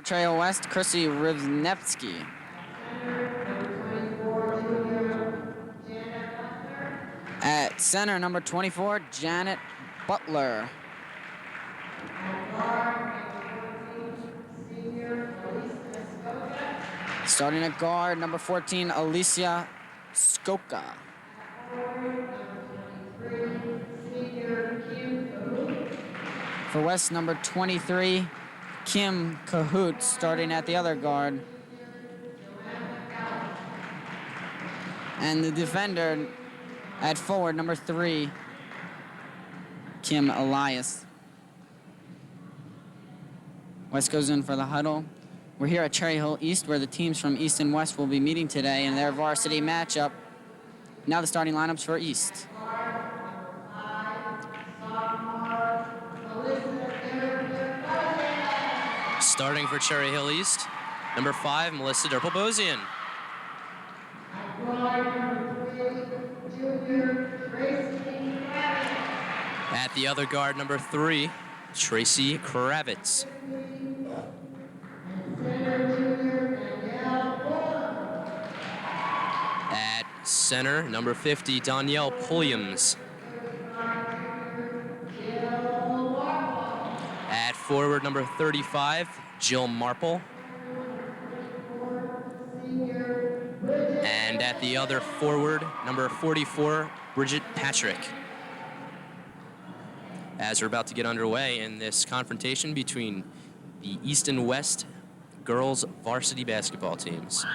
Cherry Hill West, Chrissy Rivnevsky. At center, number 24, Janet Butler. Starting at guard, number 14, Alicia Skoka. For West, number 23, Kim Cahoot, starting at the other guard. And the defender at forward, number 3, Kim Elias. West goes in for the huddle. We're here at Cherry Hill East, where the teams from East and West will be meeting today in their varsity matchup. Now the starting lineups for East. Starting for Cherry Hill East, number 5, Melissa Derpel-Bosian. At the other guard, number 3, Tracy Kravitz. At center, number 50, Danielle Pulliams. At forward, number 35, Jill Marple. And at the other forward, number 44, Bridget Patrick. As we're about to get underway in this confrontation between the East and West girls varsity basketball teams.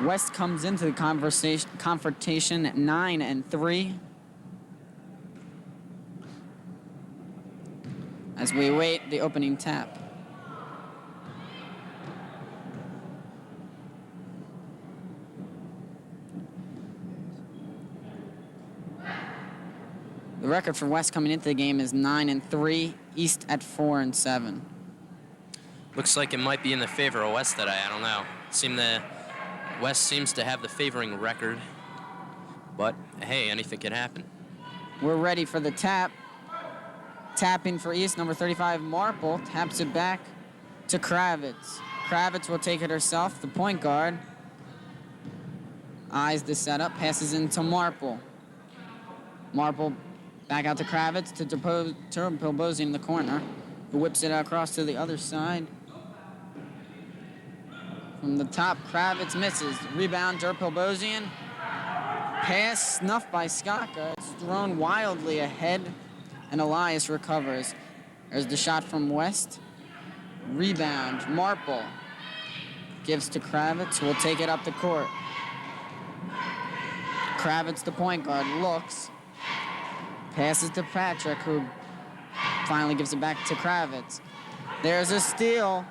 West comes into the confrontation at 9-3. As we wait the opening tap. The record for West coming into the game is 9-3, East at 4-7. Looks like it might be in the favor of West today. I don't know. West seems to have the favoring record, but hey, anything can happen. We're ready for the tap. Tapping for East, number 35, Marple, taps it back to Kravitz. Kravitz will take it herself, the point guard. Eyes the setup, passes into Marple. Marple back out to Kravitz to Derpel-Bosian in the corner, who whips it across to the other side. From the top, Kravitz misses. Rebound, Derpel-Bosian. Pass snuffed by Skaka. It's thrown wildly ahead, and Elias recovers. There's the shot from West. Rebound, Marple. Gives to Kravitz, who will take it up the court. Kravitz, the point guard, looks. Passes to Patrick, who finally gives it back to Kravitz. There's a steal.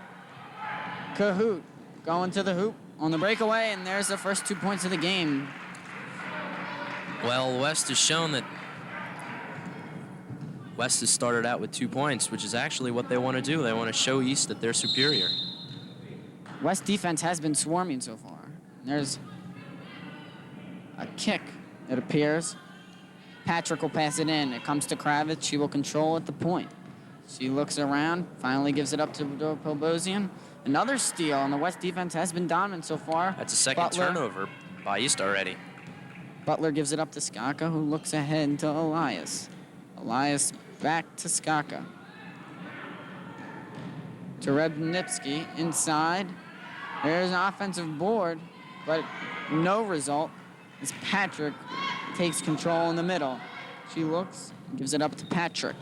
Cahoot going to the hoop on the breakaway, and there's the first 2 points of the game. Well, West has shown that West has started out with 2 points, which is actually what they want to do. They want to show East that they're superior. West defense has been swarming so far. There's a kick, it appears. Patrick will pass it in. It comes to Kravitz. She will control at the point. She looks around, finally gives it up to Derpel-Bosian. Another steal, and the West defense has been dominant so far. That's a second turnover by East already. Butler gives it up to Skaka, who looks ahead to Elias. Elias back to Skaka. To Revnipsky inside. There's an offensive board, but no result as Patrick takes control in the middle. She looks, gives it up to Patrick.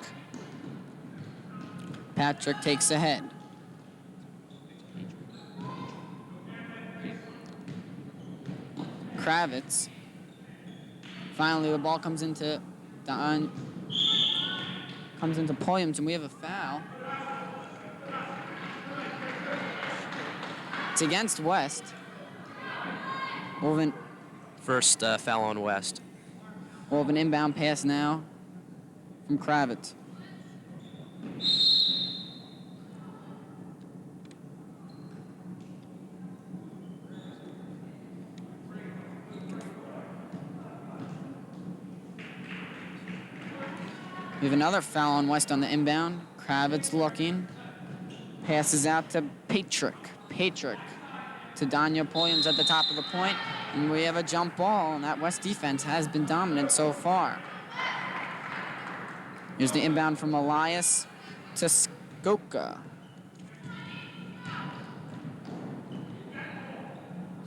Patrick takes ahead. Kravitz. Finally, the ball comes into Pulliams, and we have a foul. It's against West. First foul on West. We'll have an inbound pass now from Kravitz. We have another foul on West on the inbound. Kravitz looking. Passes out to Patrick. Patrick to Danya Pulliams at the top of the point. And we have a jump ball, and that West defense has been dominant so far. Here's the inbound from Elias to Skoka.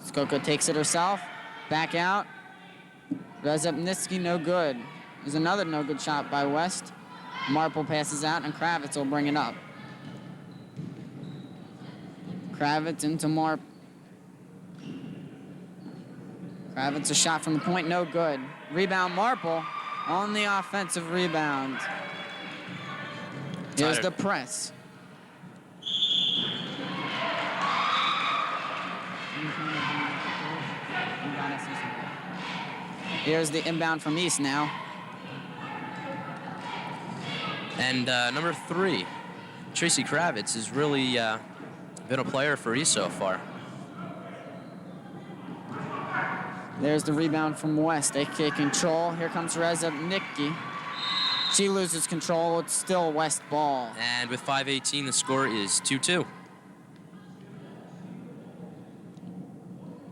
Skoka takes it herself. Back out. Rezepnitsky, no good. There's another no good shot by West. Marple passes out, and Kravitz will bring it up. Kravitz into Marple. Kravitz, a shot from the point, no good. Rebound, Marple on the offensive rebound. Here's the press. Here's the inbound from East now. And number 3, Tracy Kravitz has really been a player for East so far. There's the rebound from West. AK control. Here comes Rezepnitsky. She loses control. It's still West ball. And with 5:18, the score is 2-2.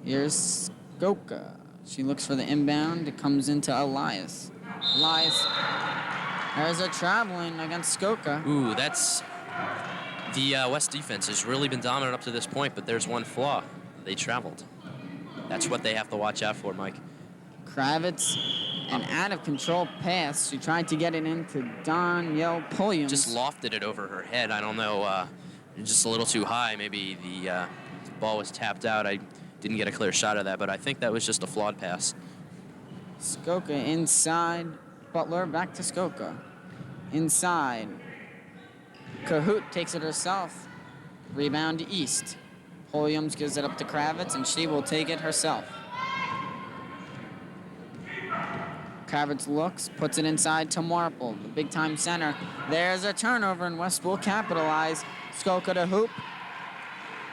Here's Skoka. She looks for the inbound. It comes into Elias. Elias. There's a traveling against Skoka. Ooh, that's... The West defense has really been dominant up to this point, but there's one flaw. They traveled. That's what they have to watch out for, Mike. Kravitz, an out-of-control pass. She tried to get it into Danielle Pulliams. Just lofted it over her head. I don't know, just a little too high. Maybe the ball was tapped out. I didn't get a clear shot of that, but I think that was just a flawed pass. Skoka inside. Butler back to Skoka. Inside. Cahoot takes it herself. Rebound to East. Pulliams gives it up to Kravitz, and she will take it herself. Kravitz looks, puts it inside to Marple, the big-time center. There's a turnover, and West will capitalize. Skoka to hoop.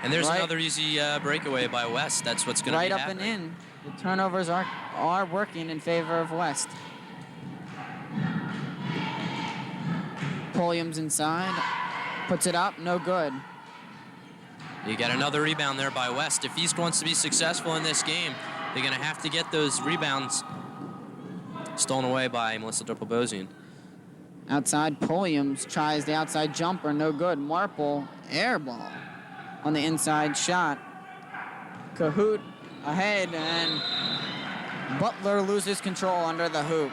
And there's another easy breakaway by West. That's what's going to be right up happening. and in. The turnovers are working in favor of West. Pulliams inside, puts it up, no good. You get another rebound there by West. If East wants to be successful in this game, they're going to have to get those rebounds stolen away by Melissa Durpel-Bosian. Outside, Pulliams tries the outside jumper, no good. Marple, air ball on the inside shot. Cahoot ahead, and Butler loses control under the hoop.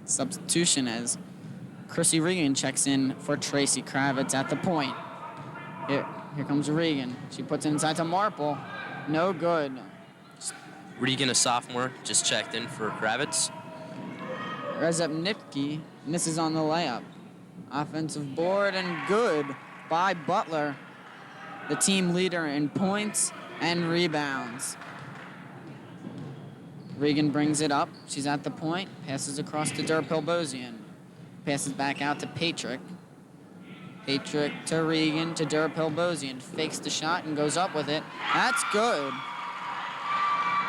Substitution as Chrissy Regan checks in for Tracy Kravitz at the point. Here comes Regan. She puts it inside to Marple. No good. Regan, a sophomore, just checked in for Kravitz. Rezepnitsky misses on the layup. Offensive board and good by Butler, the team leader in points and rebounds. Regan brings it up. She's at the point. Passes across to Durpel-Bosian. Passes back out to Patrick. Patrick to Regan to Durpel-Bosian. Fakes the shot and goes up with it. That's good.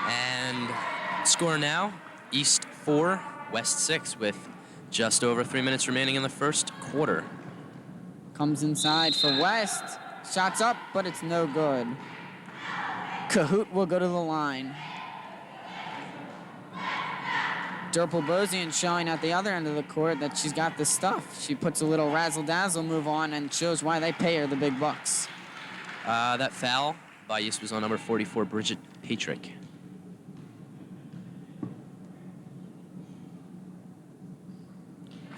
And score now, East 4, West 6, with just over 3 minutes remaining in the first quarter. Comes inside for West. Shots up, but it's no good. Cahoot will go to the line. Durpel-Bosian showing at the other end of the court that she's got the stuff. She puts a little razzle-dazzle move on and shows why they pay her the big bucks. That foul by East was on number 44, Bridget Patrick.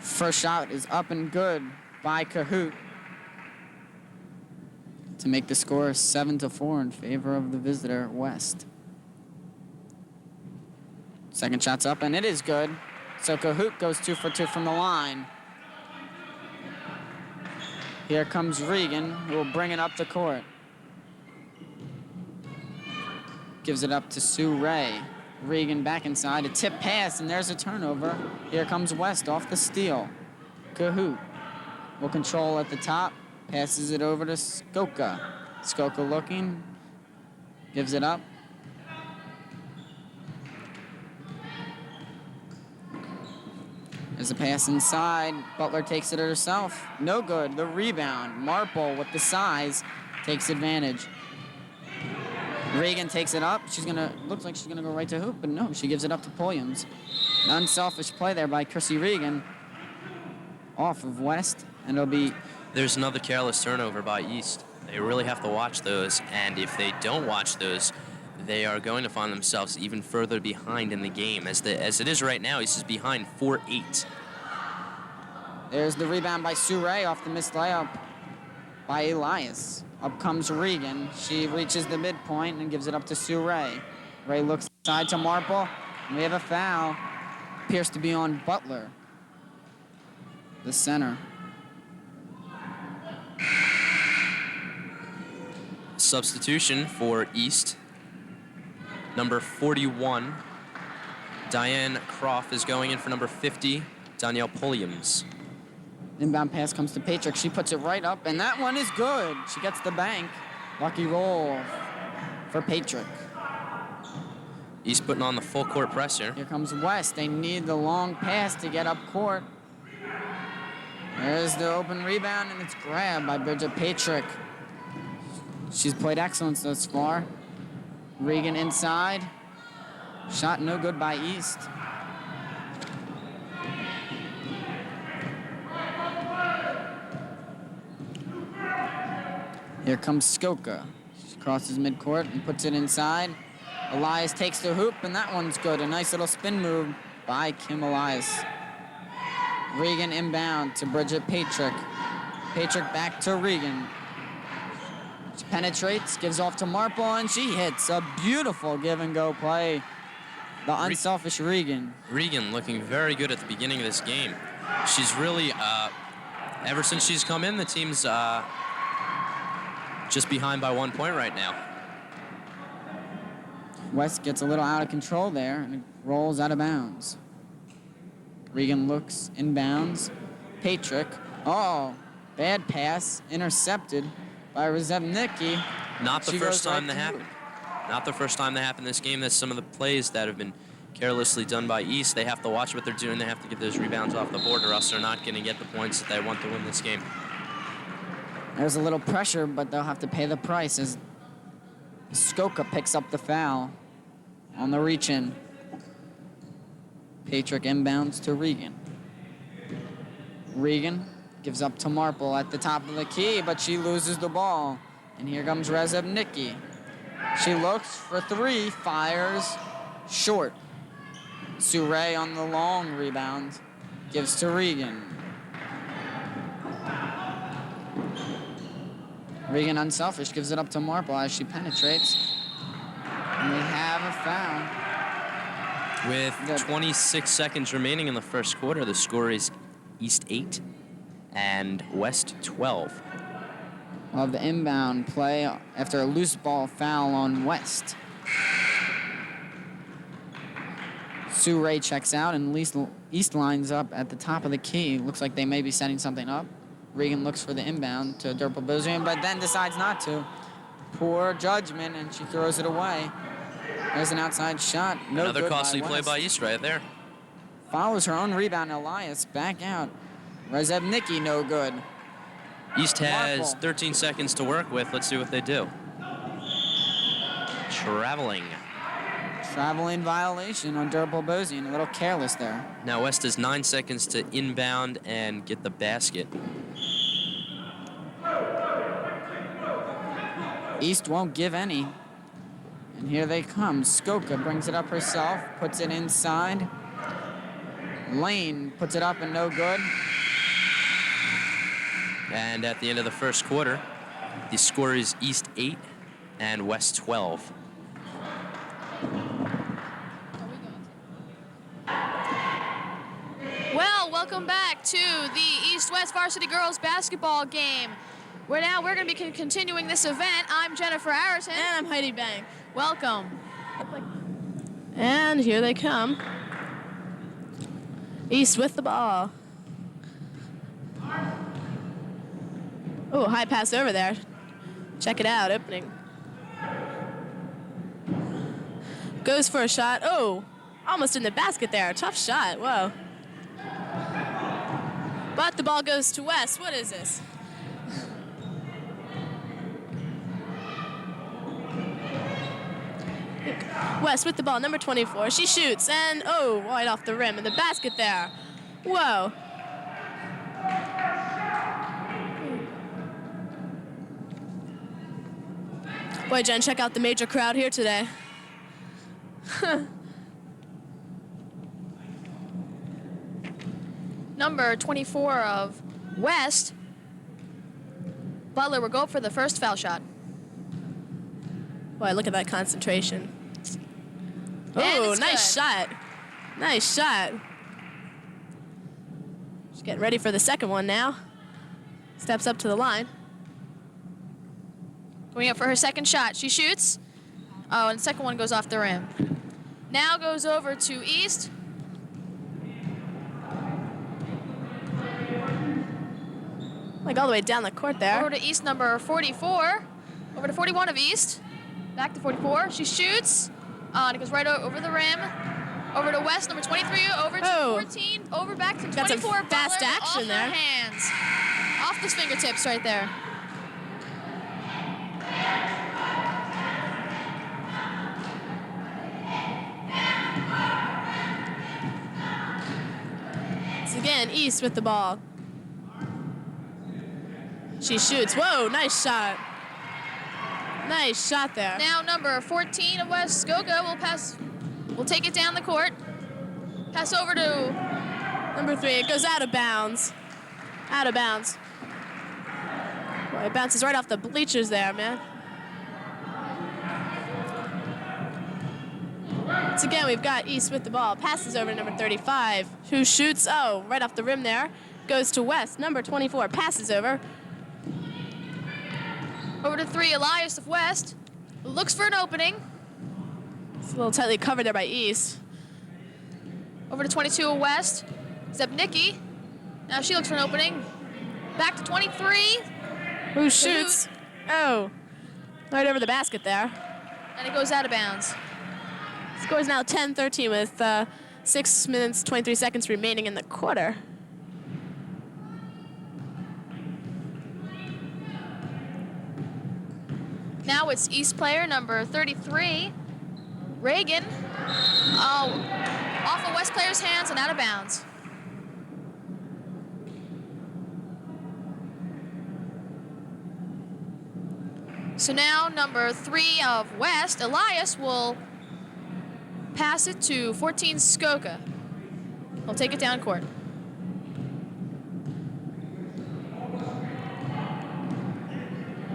First shot is up and good by Cahoot to make the score 7-4 in favor of the visitor, West. Second shot's up, and it is good. So Cahoot goes 2 for 2 from the line. Here comes Regan, who will bring it up the court. Gives it up to Sue Ray. Regan back inside, a tip pass, and there's a turnover. Here comes West off the steal. Cahoot will control at the top. Passes it over to Skoka. Skoka looking. Gives it up. There's a pass inside. Butler takes it herself. No good. The rebound. Marple with the size takes advantage. Regan takes it up. Looks like she's gonna go right to hoop, but no, she gives it up to Williams. An unselfish play there by Chrissy Regan. Off of West, and it'll be. There's another careless turnover by East. They really have to watch those, and if they don't watch those, they are going to find themselves even further behind in the game. As it is right now, East is behind 4-8. There's the rebound by Sue Ray off the missed layup by Elias. Up comes Regan. She reaches the midpoint and gives it up to Sue Ray. Ray looks side to Marple. We have a foul. Appears to be on Butler, the center. Substitution for East. Number 41, Diane Croft, is going in for number 50, Danielle Williams. Inbound pass comes to Patrick. She puts it right up, and that one is good. She gets the bank. Lucky roll for Patrick. East putting on the full court press here. Here comes West. They need the long pass to get up court. There's the open rebound, and it's grabbed by Bridget Patrick. She's played excellence thus far. Regan inside. Shot no good by East. Here comes Skoka. She crosses midcourt and puts it inside. Elias takes the hoop, and that one's good. A nice little spin move by Kim Elias. Regan inbound to Bridget Patrick. Patrick back to Regan. She penetrates, gives off to Marple, and she hits a beautiful give-and-go play. The unselfish Regan. Regan looking very good at the beginning of this game. She's really, ever since she's come in, the team's just behind by 1 point right now. West gets a little out of control there, and it rolls out of bounds. Regan looks inbounds. Patrick. Oh, bad pass. Intercepted by Rezebnicki. Not the first time that happened. Not the first time that happened in this game. That's some of the plays that have been carelessly done by East. They have to watch what they're doing. They have to get those rebounds off the board, or else they're not going to get the points that they want to win this game. There's a little pressure, but they'll have to pay the price as Skoka picks up the foul on the reach-in. Patrick inbounds to Regan. Regan gives up to Marple at the top of the key, but she loses the ball. And here comes Rezebnicki. She looks for three, fires short. Sue on the long rebound, gives to Regan. Regan unselfish, gives it up to Marple as she penetrates. And we have a foul. With 26 seconds remaining in the first quarter, the score is East 8 and West 12. Of the inbound play after a loose ball foul on West. Sue Ray checks out, and East lines up at the top of the key. Looks like they may be setting something up. Regan looks for the inbound to Durple Bozian, but then decides not to. Poor judgment, and she throws it away. There's an outside shot. No Another good costly by play West. by East right there. Follows her own rebound, Elias back out. Rezebnicki no good. East has Marple. 13 seconds to work with. Let's see what they do. Traveling. Traveling violation on Durple Bozian. A little careless there. Now West has 9 seconds to inbound and get the basket. East won't give any. And here they come. Skoka brings it up herself, puts it inside. Lane puts it up and no good. And at the end of the first quarter, the score is East 8 and West 12. Well, welcome back to the East-West Varsity Girls Basketball game. We're going to be continuing this event. I'm Jennifer Arison. And I'm Heidi Bank. Welcome. And here they come. East with the ball. Oh, high pass over there. Check it out, opening. Goes for a shot. Oh, almost in the basket there. Tough shot. Whoa. But the ball goes to West. What is this? West with the ball, number 24. She shoots, and oh, right off the rim in the basket there. Whoa. Boy, Jen, check out the major crowd here today. Number 24 of West, Butler will go for the first foul shot. Boy, look at that concentration. And Oh, it's nice good. shot. Nice shot. She's getting ready for the second one now. Steps up to the line. Going up for her second shot. She shoots. Oh, and the second one goes off the rim. Now goes over to East. Like all the way down the court there. Over to East number 44. Over to 41 of East. Back to 44. She shoots. And it goes right over the rim. Over to West number 23. Over to Oh. 14. Over back to 24. Got some fast Butler action off there. her hands. Off those fingertips right there. It's again East with the ball. She shoots. Whoa, nice shot. Nice shot there. Now number 14 of West, Skoga will take it down the court. Pass over to Number 3, it goes out of bounds. Out of bounds. Boy, it bounces right off the bleachers there, man. Once again, we've got East with the ball. Passes over to number 35, who shoots, oh, right off the rim there. Goes to West, number 24, passes over. Over to 3, Elias of West. Looks for an opening. It's a little tightly covered there by East. Over to 22 of West. Zebnicki. Now she looks for an opening. Back to 23. Who shoots? Oh, right over the basket there. And it goes out of bounds. Score's now 10-13 with 6 minutes, 23 seconds remaining in the quarter. Now it's East player number 33, Reagan. Oh, off of West player's hands and out of bounds. So now number 3 of West, Elias, will pass it to 14 Skoka. He'll take it down court.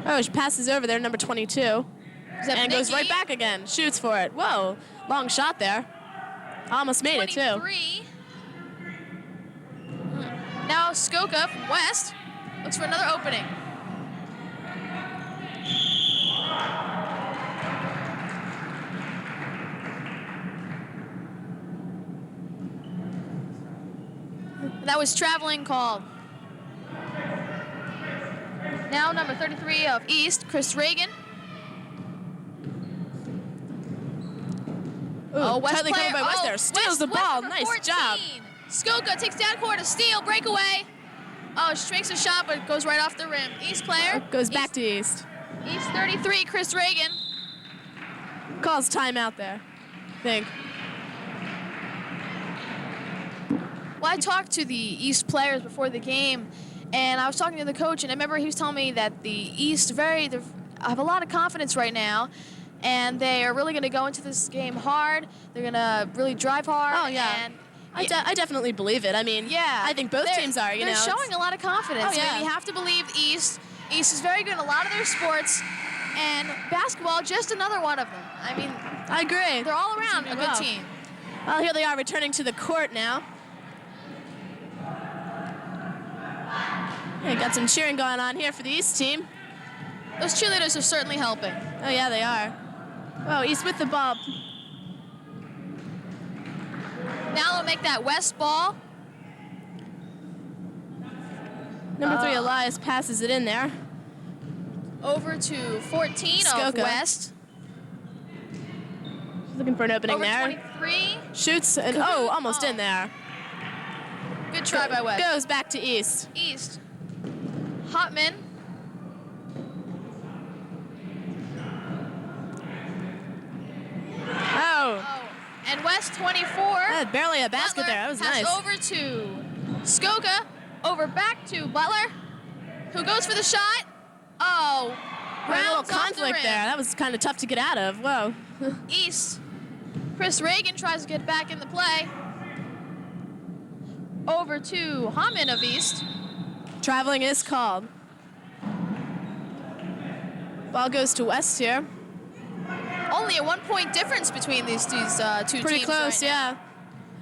Oh, she passes over there, number 22. And goes right back again. Shoots for it. Whoa, long shot there. Almost made it, too. 23. Now Skoka from West looks for another opening. That was traveling call. Now number 33 of East, Chris Reagan. Ooh, West tightly player. covered by West there. Steals the ball. number Nice 14. job. Skoka takes down court, a steal, breakaway. Oh, she makes a shot, but it goes right off the rim. East player. Goes back to East. East 33, Chris Reagan. Calls timeout there, I think. Well, I talked to the East players before the game, and I was talking to the coach, and I remember he was telling me that the East they have a lot of confidence right now, and they are really going to go into this game hard. They're going to really drive hard. Oh, yeah. And I definitely believe it. I mean, yeah, I think both teams are, you know. They're showing a lot of confidence. Oh, yeah. I mean, you have to believe East. East is very good in a lot of their sports, and basketball, just another one of them. I mean, I agree. they're all around a good Well. team. Well, here they are returning to the court now. Yeah, got some cheering going on here for the East team. Those cheerleaders are certainly helping. Oh, yeah, they are. Oh, East with the ball. Now they'll make that West ball. Number 3, Elias passes it in there. Over to 14 of Skoka. West. She's looking for an opening Over there. 23. Shoots and almost in there. Good try by West. Goes back to East. East. Hotman. Oh, And West 24. had barely a basket Butler there. That was pass nice. over to Skoka. Over back to Butler, who goes for the shot. Oh, A little rounds off the conflict rim. there. That was kind of tough to get out of. Whoa. East. Chris Reagan tries to get back in the play. Over to Hammond of East. Traveling is called. Ball goes to West here. Only a 1-point difference between these two Pretty teams close, right now. yeah.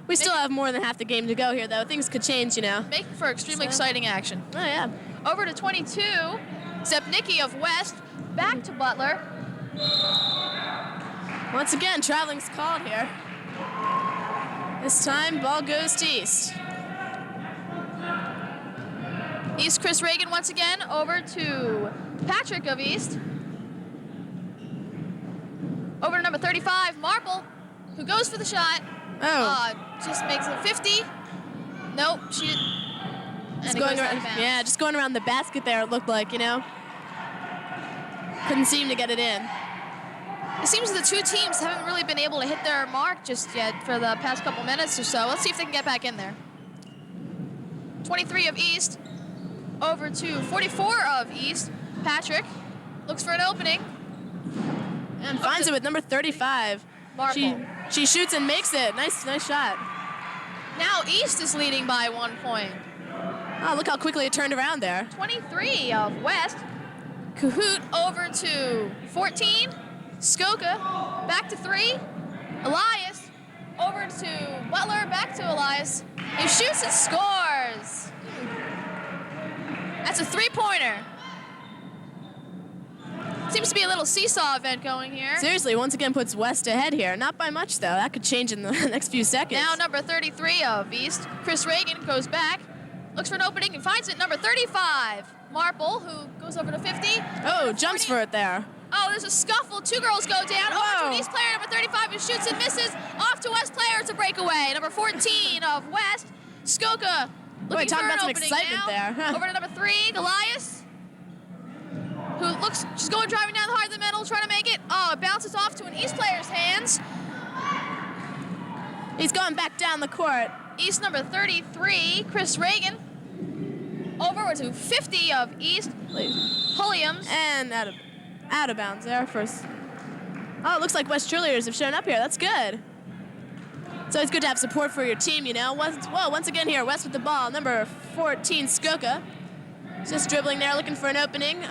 We still have more than half the game to go here, though. Things could change, you know. Making for extremely So- exciting action. Oh, yeah. Over to 22, Zepnicki of West. Back to Butler. Once again, traveling's called here. This time, ball goes to East. East Chris Reagan once again. Over to Patrick of East. Over to number 35, Marple, who goes for the shot. Oh. Just makes it 50. Nope, she. And Just it going goes out around, of bounds. yeah, just going around the basket there, it looked like, you know. Couldn't seem to get it in. It seems the two teams haven't really been able to hit their mark just yet for the past couple minutes or so. Let's see if they can get back in there. 23 of East. Over to 44 of East. Patrick looks for an opening. And finds it with number 35. Marple. She shoots and makes it. Nice shot. Now East is leading by 1 point. Oh, look how quickly it turned around there. 23 of West. Cahoot over to 14. Skoka back to 3. Elias over to Butler, back to Elias. He shoots and scores. That's a 3-pointer. Seems to be a little seesaw event going here. Seriously, once again puts West ahead here. Not by much, though. That could change in the next few seconds. Now number 33 of East, Chris Reagan, goes back, looks for an opening and finds it. Number 35, Marple, who goes over to 50. Oh, jumps 40. for it there. Oh, there's a scuffle. 2 girls go down. Over to an Whoa. East player, number 35, who shoots and misses. Off to West player. It's a breakaway. Number 14 of West, Skoka. Looking talk for an about some opening excitement now. there. Over to number 3, Elias, who looks, she's going driving down the heart of the middle, trying to make it. Oh, it bounces off to an East player's hands. He's going back down the court. East number 33, Chris Reagan. Over to 50 of East, Williams. And out of bounds there first. Oh, it looks like West cheerleaders have shown up here. That's good. It's always good to have support for your team, you know. Once again here, West with the ball. Number 14, Skoka. Just dribbling there, looking for an opening.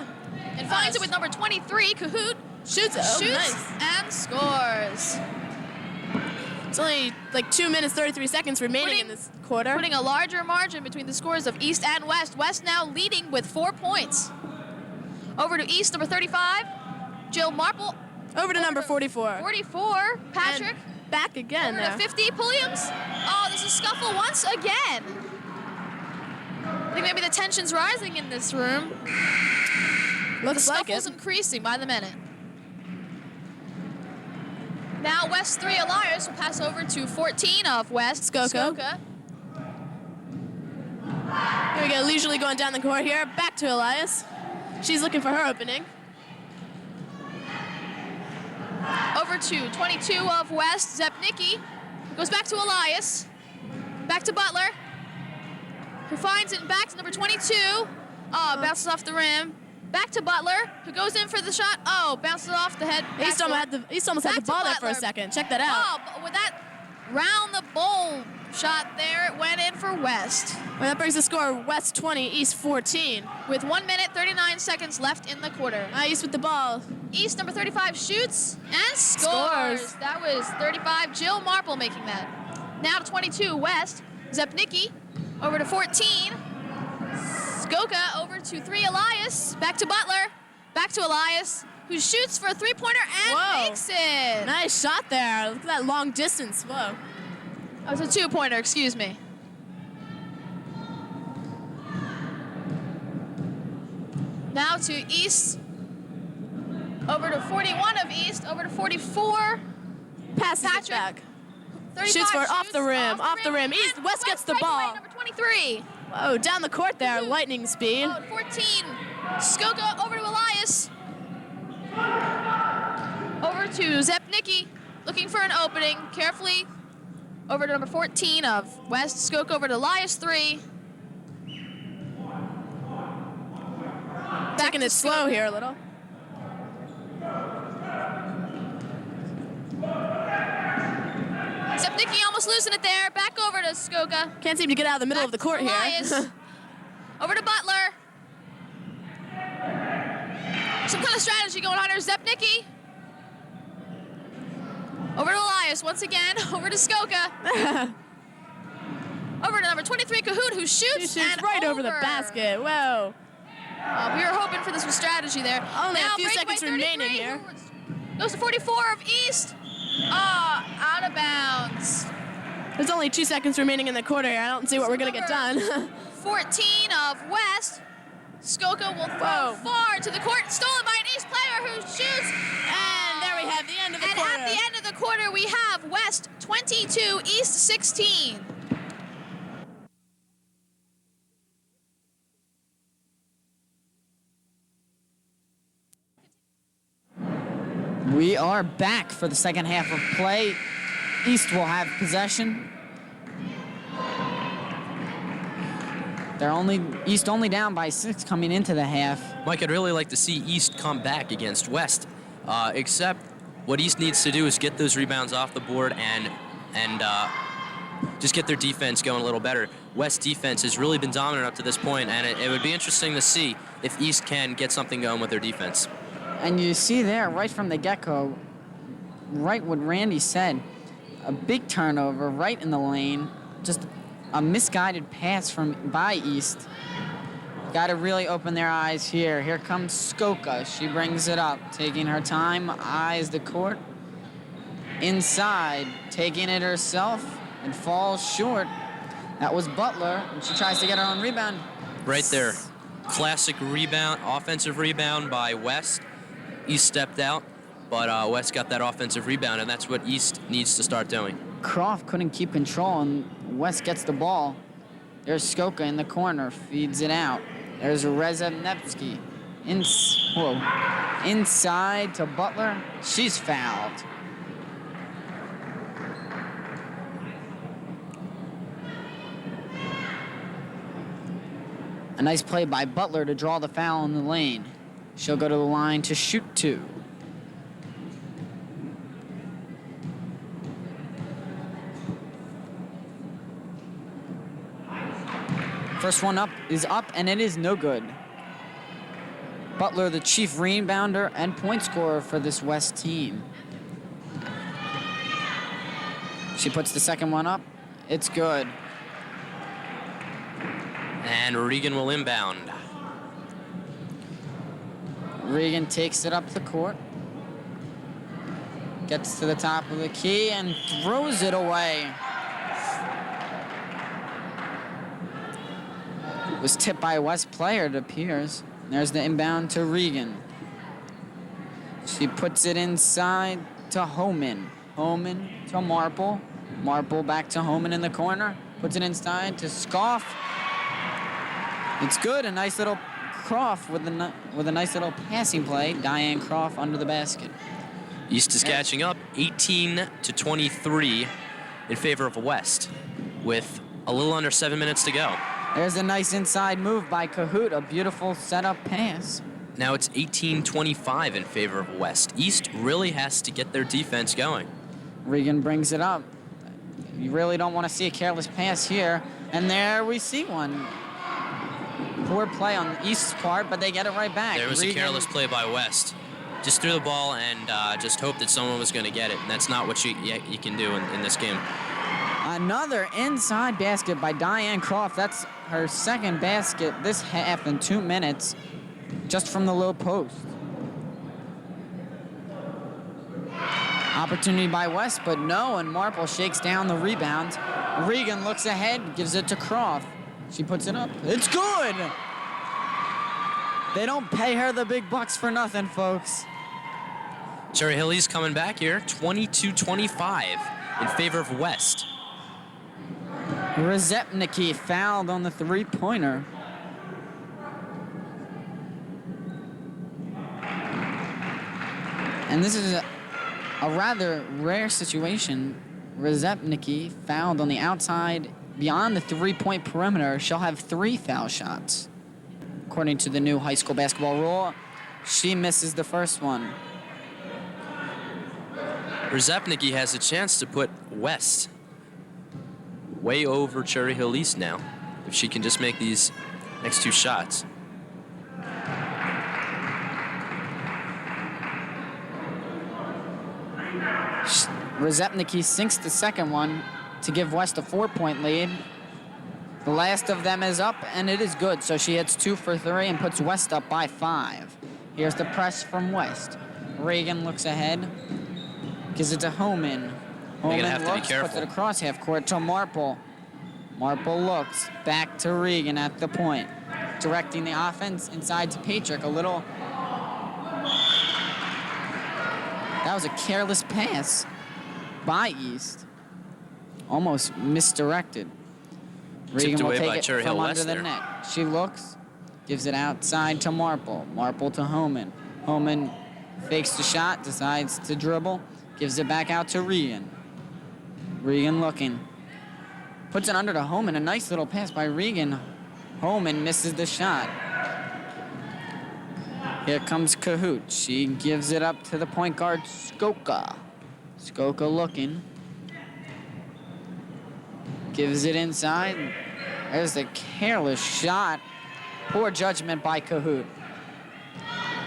And finds it with number 23, Cahoot. Shoots it. Oh, Shoots nice. and scores. It's only like 2 minutes, 33 seconds remaining in this quarter. Putting a larger margin between the scores of East and West. West now leading with 4 points. Over to East, number 35, Jill Marple. Over to number 44. 44, Patrick. And back again Over there. to 50, Williams. Oh, there's a scuffle once again. I think maybe the tension's rising in this room. Looks The like scuffle's it. increasing by the minute. Now West 3, Elias will pass over to 14 of West, Skoka. Here we go, leisurely going down the court here. Back to Elias. She's looking for her opening. Over to 22 of West, Zepnicki. Goes back to Elias. Back to Butler, who finds it back to number 22. Oh, bounces off the rim. Back to Butler, who goes in for the shot. Oh, bounces off the head. East almost had the Back to ball there for a Butler. second. Check that out. Oh, but with that round the bowl shot there, it went in for West. Well, that brings the score West 20, East 14. With 1 minute, 39 seconds left in the quarter. East with the ball. East, number 35, shoots and scores. Scores. That was 35, Jill Marple making that. Now to 22, West, Zepnicki. Over to 14, Skoka. Over to 3, Elias. Back to Butler. Back to Elias, who shoots for a 3-pointer and Whoa. makes it. Nice shot there. Look at that long distance. Whoa. That was a 2-pointer, excuse me. Now to East, Over to 41 of East. Over to 44. Passes it Patrick. back. 35 Shoots for it off the rim. Off the rim. East. And West gets the breakaway, ball. Number 23. Whoa, down the court there. Lightning speed. Oh, 14. Skoka over to Elias. Over to Zepnicki. Looking for an opening. Carefully. Over to number 14 of West. Skoka over to Elias 3. Taking it slow here a little. Zepnicki almost losing it there. Back over to Skoka. Can't seem to get out of the middle of the court Elias. here. Over to Butler. Some kind of strategy going on here. Zepnicki. Over to Elias once again. Over to Skoka. Over to number 23, Cahoot, who shoots, He shoots and right over the basket. Whoa. We were hoping for this strategy there. Only Now, a few breakaway seconds remaining 33, here. who goes to 44 of East. Out of bounds. There's only 2 seconds remaining in the quarter here. I don't see what we're going to get done. 14 of West. Skoka will throw Whoa. far to the court. Stolen by an East player who shoots. And there we have the end of the And quarter. at the end of the quarter, we have West 22, East 16. We are back for the second half of play. East will have possession. East only down by 6 coming into the half. Mike, I'd really like to see East come back against West, except what East needs to do is get those rebounds off the board and just get their defense going a little better. West defense has really been dominant up to this point, and it would be interesting to see if East can get something going with their defense. And you see there, right from the get-go, right what Randy said, a big turnover right in the lane, just a misguided pass by East. Got to really open their eyes here. Here comes Skoka. She brings it up, taking her time, eyes the court. Inside, taking it herself, and falls short. That was Butler, and she tries to get her own rebound. Right there. Classic rebound, offensive rebound by West. East stepped out, but West got that offensive rebound, and that's what East needs to start doing. Croft couldn't keep control, and West gets the ball. There's Skoka in the corner, feeds it out. There's Reza Nevsky. Inside to Butler. She's fouled. A nice play by Butler to draw the foul in the lane. She'll go to the line to shoot 2. First one up is up, and it is no good. Butler, the chief rebounder and point scorer for this West team. She puts the second one up. It's good. And Regan will inbound. Regan takes it up the court. Gets to the top of the key and throws it away. It was tipped by a West player, it appears. There's the inbound to Regan. She puts it inside to Homan. Homan to Marple. Marple back to Homan in the corner. Puts it inside to Scoff. It's good. A nice little Croft with a nice little passing play. Diane Croft under the basket. East is catching up, 18-23 in favor of West, with a little under 7 minutes to go. There's a nice inside move by Cahoot. A beautiful setup pass. Now it's 18-25 in favor of West. East really has to get their defense going. Regan brings it up. You really don't want to see a careless pass here. And there we see one. Poor play on East's part, but they get it right back. There was Regan, a careless play by West. Just threw the ball and just hoped that someone was going to get it. And that's not what you can do in this game. Another inside basket by Diane Croft. That's her second basket this half in 2 minutes, just from the low post. Opportunity by West, but no, and Marple shakes down the rebound. Regan looks ahead, gives it to Croft. She puts it up. It's good! They don't pay her the big bucks for nothing, folks. Cherry Hill East coming back here, 22-25 in favor of West. Rezepnicki fouled on the three-pointer. And this is a rather rare situation. Rezepnicki fouled on the outside beyond the three-point perimeter. She'll have 3 foul shots. According to the new high school basketball rule, she misses the first one. Rezepnicki has a chance to put West way over Cherry Hill East now, if she can just make these next 2 shots. Rezepnicki sinks the second one to give West a 4-point lead. The last of them is up, and it is good. So she hits 2 for 3 and puts West up by 5. Here's the press from West. Reagan looks ahead, gives it to Homan. Homan have to be looks, careful. puts it across half court to Marple. Marple looks back to Regan at the point, directing the offense inside to Patrick. That was a careless pass by East. Almost misdirected. Regan will away by take it Cherry from Hill under West the there. net. She looks, gives it outside to Marple. Marple to Homan. Homan fakes the shot, decides to dribble, gives it back out to Regan. Regan looking. Puts it under to Homan. A nice little pass by Regan. Homan misses the shot. Here comes Cahoot. She gives it up to the point guard, Skoka. Skoka looking. Gives it inside. There's a careless shot. Poor judgment by Cahoot.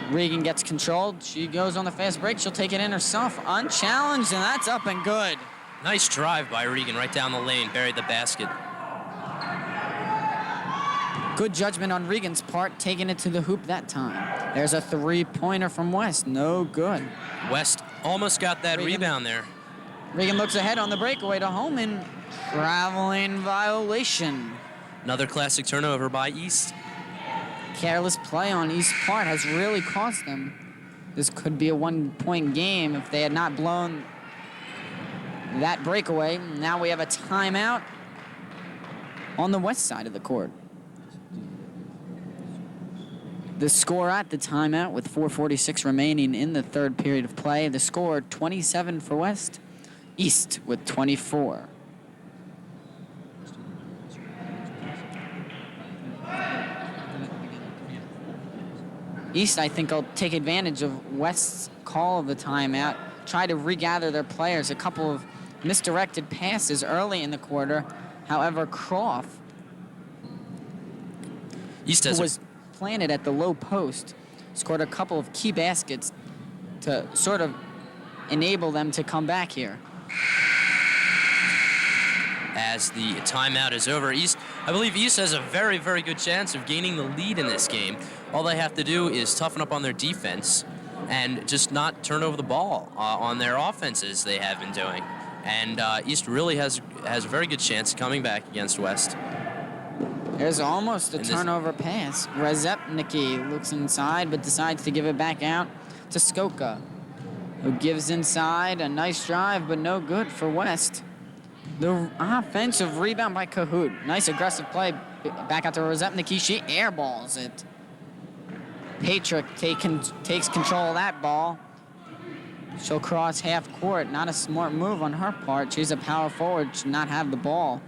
Regan gets controlled. She goes on the fast break. She'll take it in herself, unchallenged, and that's up and good. Nice drive by Regan right down the lane, buried the basket. Good judgment on Regan's part, taking it to the hoop that time. There's a three-pointer from West. No good. West almost got that Regan- rebound there. Regan looks ahead on the breakaway to Homan. Traveling violation. Another classic turnover by East. Careless play on East's part has really cost them. This could be a one-point game if they had not blown that breakaway. Now we have a timeout on the west side of the court. The score at the timeout with 4:46 remaining in the third period of play. The score 27 for West, East with 24. East, I think, will take advantage of West's call of the timeout, try to regather their players. A couple of misdirected passes early in the quarter. However, Croft, East who has was planted at the low post, scored a couple of key baskets to sort of enable them to come back here. as the timeout is over. I believe East has a very, very good chance of gaining the lead in this game. All they have to do is toughen up on their defense and just not turn over the ball on their offenses they have been doing. And East really has a very good chance of coming back against West. There's almost a And this- turnover pass. Rezepnicki looks inside but decides to give it back out to Skoka, who gives inside. A nice drive, but no good for West. The offensive rebound by Cahoot. Nice aggressive play. Back out to Rezepnicki. She airballs it. Patrick takes control of that ball. She'll cross half court. Not a smart move on her part. She's a power forward. Should not have the ball.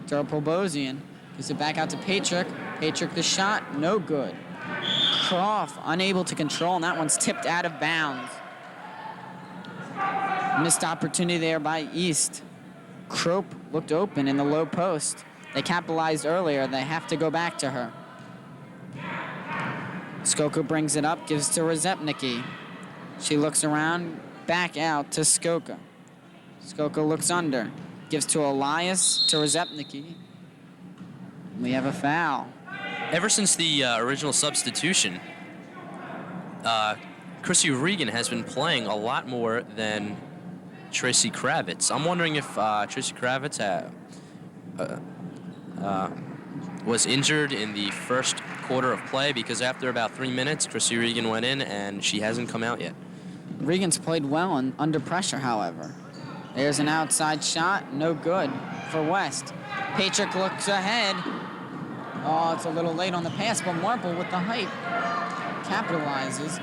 Dara Polbosian gives it back out to Patrick. Patrick the shot. No good. Croft unable to control, and that one's tipped out of bounds. Missed opportunity there by East. Crope looked open in the low post. They capitalized earlier. They have to go back to her. Skoka brings it up, gives to Rezepnicki. She looks around, back out to Skoka. Skoka looks under, gives to Elias, to Rezepnicki. We have a foul. Ever since the original substitution, Chrissy Regan has been playing a lot more than Tracy Kravitz. I'm wondering if Tracy Kravitz was injured in the first quarter of play, because after about 3 minutes, Chrissy Regan went in and she hasn't come out yet. Regan's played well under pressure, however. There's an outside shot, no good for West. Patrick looks ahead. Oh, it's a little late on the pass, but Marple with the height capitalizes.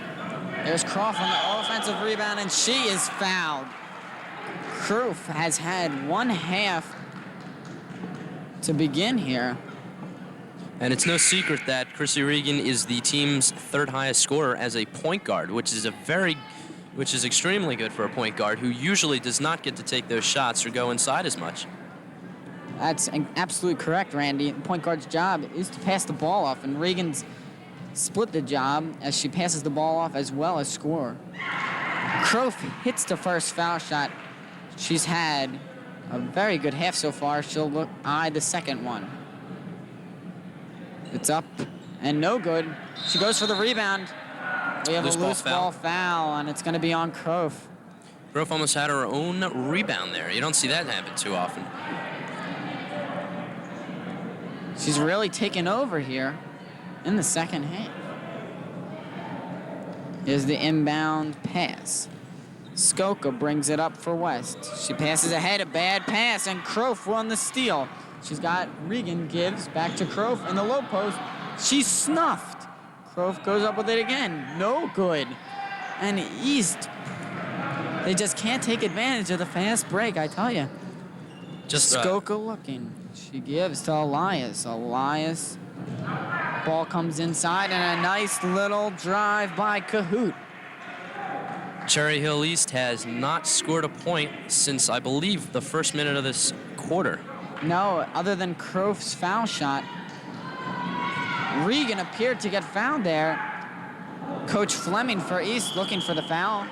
There's Croft on the offensive rebound, and she is fouled. Kroof has had one half to begin here. And it's no secret that Chrissy Regan is the team's third highest scorer as a point guard, which is extremely good for a point guard who usually does not get to take those shots or go inside as much. That's absolutely correct, Randy. The point guard's job is to pass the ball off, and Regan's split the job as she passes the ball off as well as score. Croft hits the first foul shot. She's had a very good half so far. She'll eye the second one. It's up and no good. She goes for the rebound. We have a loose ball foul, and it's going to be on Croft. Croft almost had her own rebound there. You don't see that happen too often. She's really taken over here in the second half. Here's the inbound pass. Skoka brings it up for West. She passes ahead, a bad pass, and Croft won the steal. She's got Regan, gives back to Croft in the low post. She's snuffed. Croft goes up with it again. No good. And East, they just can't take advantage of the fast break, I tell you. Just Skoka looking. She gives to Elias. Elias, ball comes inside, and a nice little drive by Cahoot. Cherry Hill East has not scored a point since, I believe, the first minute of this quarter. No, other than Croft's foul shot. Regan appeared to get fouled there. Coach Fleming for East looking for the foul.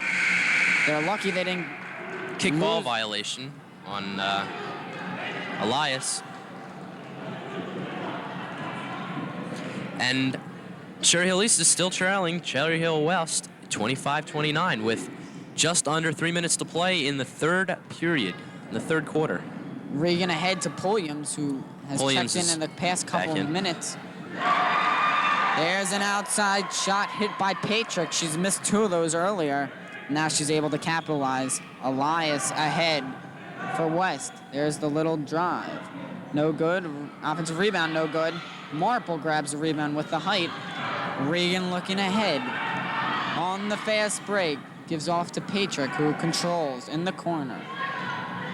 They're lucky they didn't Kickball violation on Elias. And Cherry Hill East is still trailing Cherry Hill West 25-29 with just under 3 minutes to play in the third period, in the third quarter. Regan ahead to Pulliams, who has checked in the past couple of minutes. There's an outside shot hit by Patrick. She's missed two of those earlier. Now she's able to capitalize. Elias ahead for West. There's the little drive. No good. Offensive rebound, no good. Marple grabs the rebound with the height. Regan looking ahead. On the fast break. Gives off to Patrick, who controls in the corner.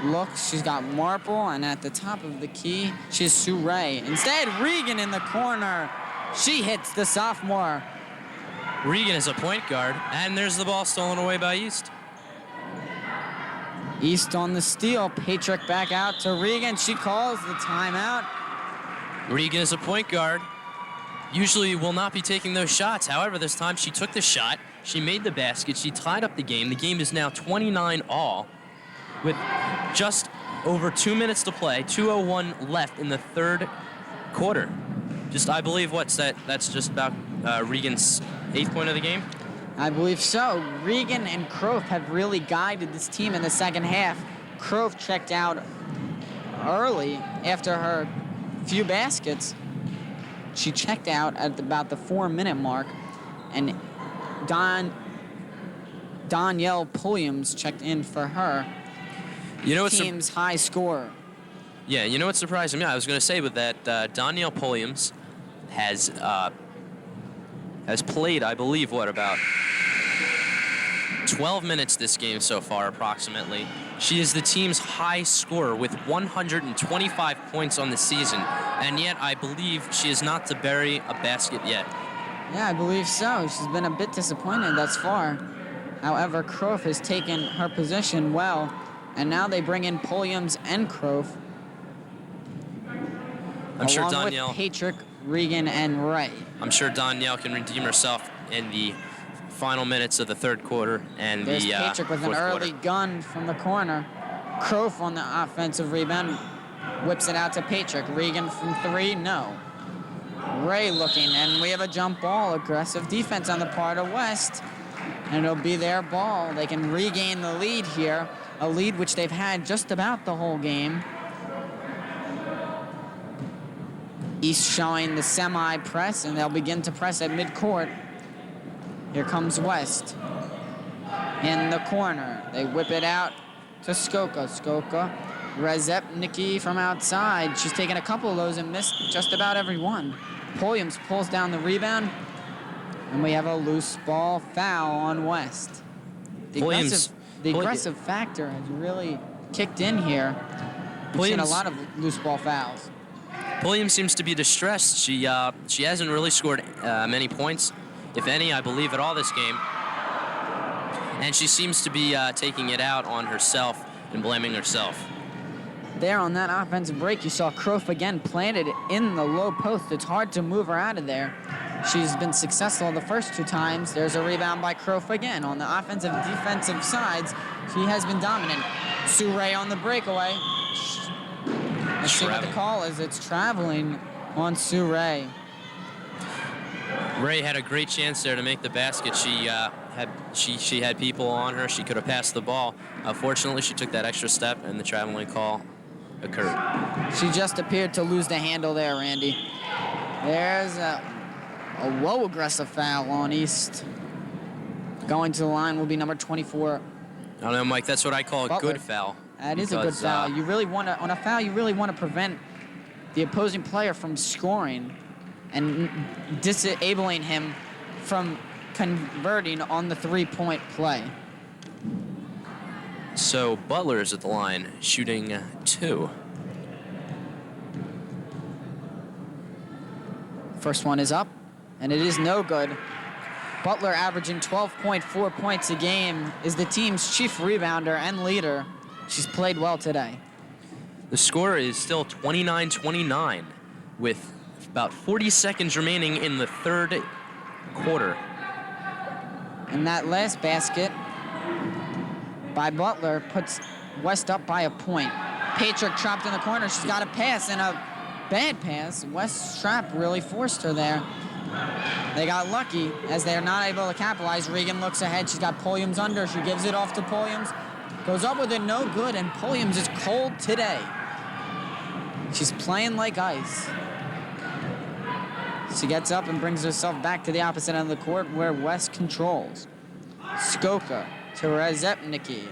Looks, she's got Marple, and at the top of the key, she's Sue Ray. Instead, Regan in the corner. She hits the sophomore. Regan is a point guard, and there's the ball stolen away by East. East on the steal. Patrick back out to Regan. She calls the timeout. Regan is a point guard. Usually will not be taking those shots. However, this time she took the shot. She made the basket. She tied up the game. The game is now 29-all with just over 2 minutes to play. 2:01 left in the third quarter. I believe, that's just about Regan's 8th point of the game? I believe so. Regan and Croft have really guided this team in the second half. Croft checked out early after her few baskets. She checked out at about the 4-minute mark, and Danielle Pulliams checked in for her. You know, team's high scorer. Yeah, you know what surprised me? I was going to say with that Danielle Pulliams has played, I believe, about 12 minutes this game so far, approximately. She is the team's high scorer with 125 points on the season, and yet I believe she is not to bury a basket yet. Yeah, I believe so. She's been a bit disappointed thus far. However, Croft has taken her position well, and now they bring in Pulliams and Croft. I'm sure Danielle, with Patrick, Regan, and Ray. I'm sure Danielle can redeem herself in the final minutes of the third quarter and There's the Patrick with an early gun from the corner. Croft on the offensive rebound, whips it out to Patrick. Regan from three, no. Ray looking, and we have a jump ball. Aggressive defense on the part of West, and it'll be their ball. They can regain the lead here, a lead which they've had just about the whole game. East showing the semi-press, and they'll begin to press at midcourt. Here comes West. in the corner. They whip it out to Skoka. Skoka, Rezepnicki from outside. She's taken a couple of those and missed just about every one. Williams pulls down the rebound, and we have a loose ball foul on West. The aggressive factor has really kicked in here. We've seen a lot of loose ball fouls. Williams seems to be distressed. She hasn't really scored many points, if any, I believe, at all this game. And she seems to be taking it out on herself and blaming herself. There on that offensive break, you saw Croft again planted in the low post. It's hard to move her out of there. She's been successful the first 2 times. There's a rebound by Croft again. On the offensive defensive sides, she has been dominant. Sue Ray on the breakaway. Let's see what the call is. It's traveling on Sue Ray. Ray had a great chance there to make the basket. She had people on her. She could have passed the ball. Fortunately, she took that extra step, and the traveling call occurred. She just appeared to lose the handle there, Randy. There's a low aggressive foul on East. Going to the line will be number 24. I don't know, Mike. That's what I call a Butler. good foul. That is a good foul. You really want to, on a foul, you really want to prevent the opposing player from scoring and disabling him from converting on the 3-point play. So Butler is at the line, shooting 2. First one is up, and it is no good. Butler, averaging 12.4 points a game, is the team's chief rebounder and leader. She's played well today. The score is still 29-29 with about 40 seconds remaining in the third quarter. And that last basket by Butler puts West up by a point. Patrick trapped in the corner. She's got a pass, and a bad pass. West's trap really forced her there. They got lucky as they're not able to capitalize. Regan looks ahead. She's got Pulliams under. She gives it off to Pulliams. Goes up with it, no good, and Pulliams is cold today. She's playing like ice. She gets up and brings herself back to the opposite end of the court where West controls. Skoka to Rezepnicki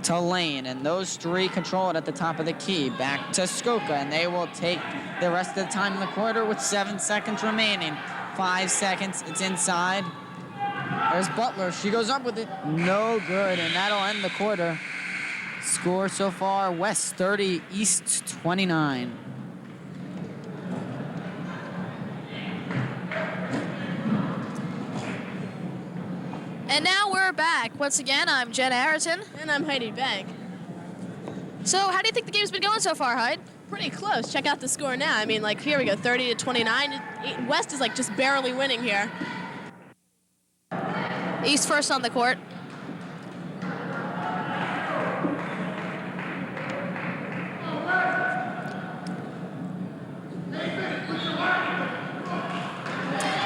to Lane, and those 3 control it at the top of the key. Back to Skoka, and they will take the rest of the time in the quarter with 7 seconds remaining. 5 seconds, it's inside. There's Butler, she goes up with it, no good, and that'll end the quarter. Score so far, West 30, East 29. And now we're back. Once again, I'm Jen Harrison. And I'm Heidi Bank. So how do you think the game's been going so far, Hyde? Pretty close. Check out the score now. I mean, like, here we go, 30-29. West is, like, just barely winning here. East first on the court.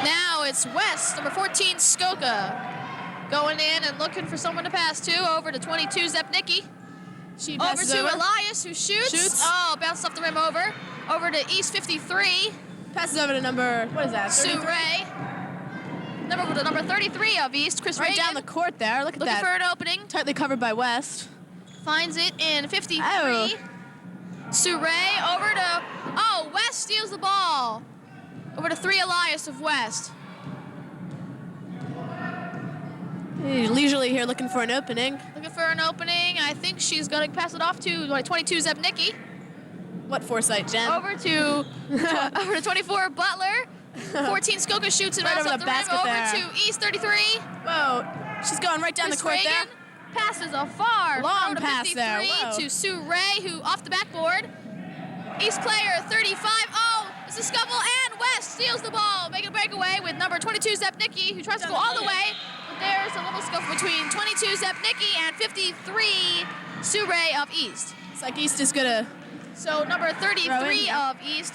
Now it's West, number 14, Skoka. Going in and looking for someone to pass to. Over to 22, Zepnicki. She Over passes to over. Elias, who shoots. Oh, bounced off the rim over. Over to East 53. Passes over to number, what is that, Sue 33? Ray. Number 33 of East, Chris Right Reagan. down the court there. Look at Looking that. for an opening. Tightly covered by West. Finds it in 53. Oh. Sue Ray over to, West steals the ball. Over to 3 Elias of West. Leisurely here looking for an opening. Looking for an opening. I think she's going to pass it off to 22 Zepnicki. What foresight, Jen? Over to 24 Butler. 14 Skoka shoots and Right rounds over up the the rim. basket Over there. to East 33. Whoa, she's going right down Chris the court Reagan there. passes a far Long throw to pass 53 there, whoa. to Sue Ray, who off the backboard. East player 35. Oh, it's a scuffle, and West steals the ball, making a breakaway with number 22 Zepnicki, who tries to go all the way. But there's a little scuffle between 22 Zepnicki and 53 Sue Ray of East. It's like East is gonna. So number 33 yeah. of East,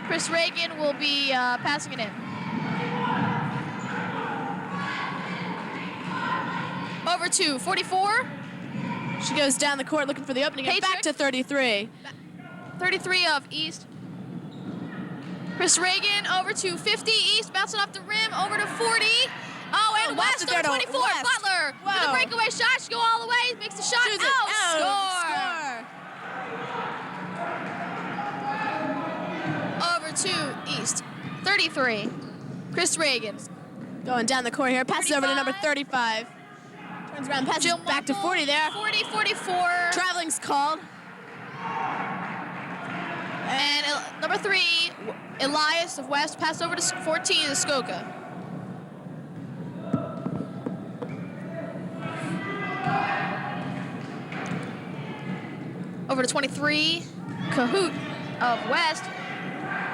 Chris Reagan, will be passing it in. Over to 44. She goes down the court looking for the opening and back Patrick. to 33. 33 of East. Chris Reagan over to 50 East, bouncing off the rim, over to 40. Oh, and lost West it there over to 24. West. Butler Score! With a Whoa. breakaway shot, she go all the way, makes the shot. Shoots it. Oh, score! Over to East. 33. Chris Reagan. Going down the court here. Passes over to number 35. Turns around, passes Jill back to Marple, 40 there. 40, 44. Traveling's called. And number 3, Elias of West, passed over to 14, to Skoka. Over to 23, Kahoot of West.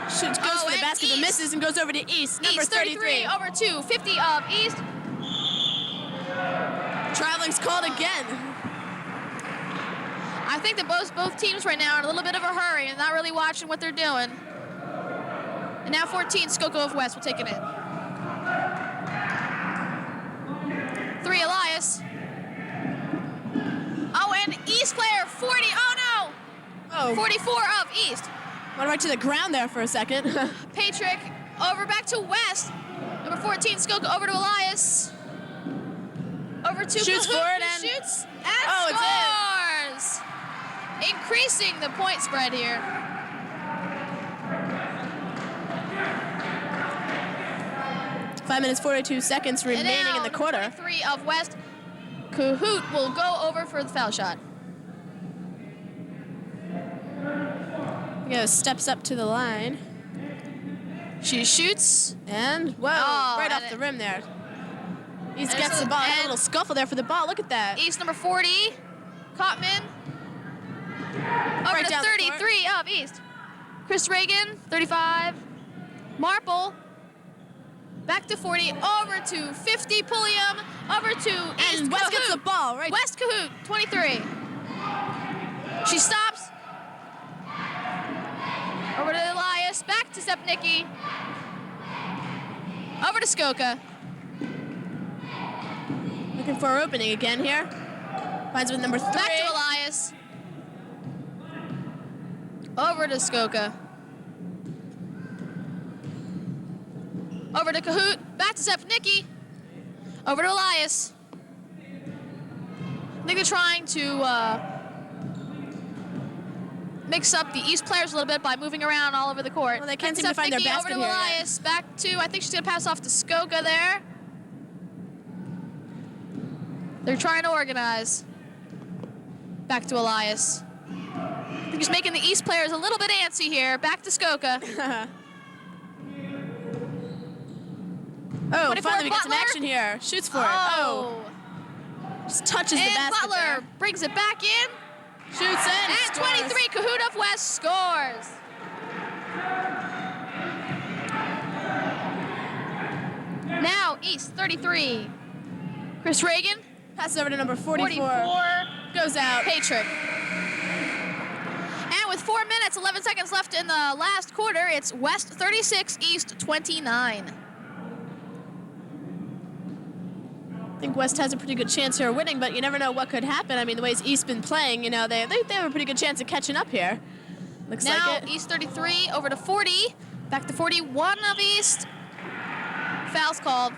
Shoots, goes for the and basket, but East. misses and goes over to East. Number East 33. Over to 50 of East. Traveling's called again. I think that both teams right now are in a little bit of a hurry and not really watching what they're doing. And now 14, Skoka of West will take it in. 3, Elias. Oh, and East player, 40. Oh, no. Oh, 44 of East. went right to the ground there for a second. Patrick over back to West. Number 14, Skoka over to Elias. Over to Shoots Kahoot, for it who and- shoots and Oh, it's in. scores. Increasing the point spread here. Five minutes, 42 seconds And remaining now, in the number quarter. 23 of West. Kahoot will go over for the foul shot. Yeah, steps up to the line. She shoots. And, whoa, Oh, right and off the rim there. East and gets so- the ball. Had a and- little scuffle there for the ball. Look at that. East number 40, Cotman. Over Right to down the 33 of East. Chris Reagan, 35. Marple. Back to 40, over to 50, Pulliam. Over to East. And West gets Kahoot. the ball, right? West Kahoot, 23. She stops. Over to Elias, back to Stepnicki. Over to Skoka. Looking for an opening again here. Finds with number 3. Back to Elias. Over to Skoka. Over to Kahoot. Back to Stepnicki. Over to Elias. I think they're trying to mix up the East players a little bit by moving around all over the court. Well, they can't Back seem to find their Stepnicki, basket over to here yet. Elias. Back to, I think she's going to pass off to Skoka there. They're trying to organize. Back to Elias. I think he's making the East players a little bit antsy here. Back to Skoka. Oh, 24 finally we get some Butler. action here. Shoots for it. Oh, just touches the And basket Butler there. brings it back in. Shoots in. And scores. 23, Kahoot of West scores. Now East, 33. Chris Reagan, Passes over to number 44. 44. Goes out. Patrick. And with 4 minutes, 11 seconds left in the last quarter, it's West 36, East 29. I think West has a pretty good chance here of winning, but you never know what could happen. I mean, the way East been playing, you know, they have a pretty good chance of catching up here. Looks Now like it. East 33 over to 40. Back to 41 of East. Foul's called.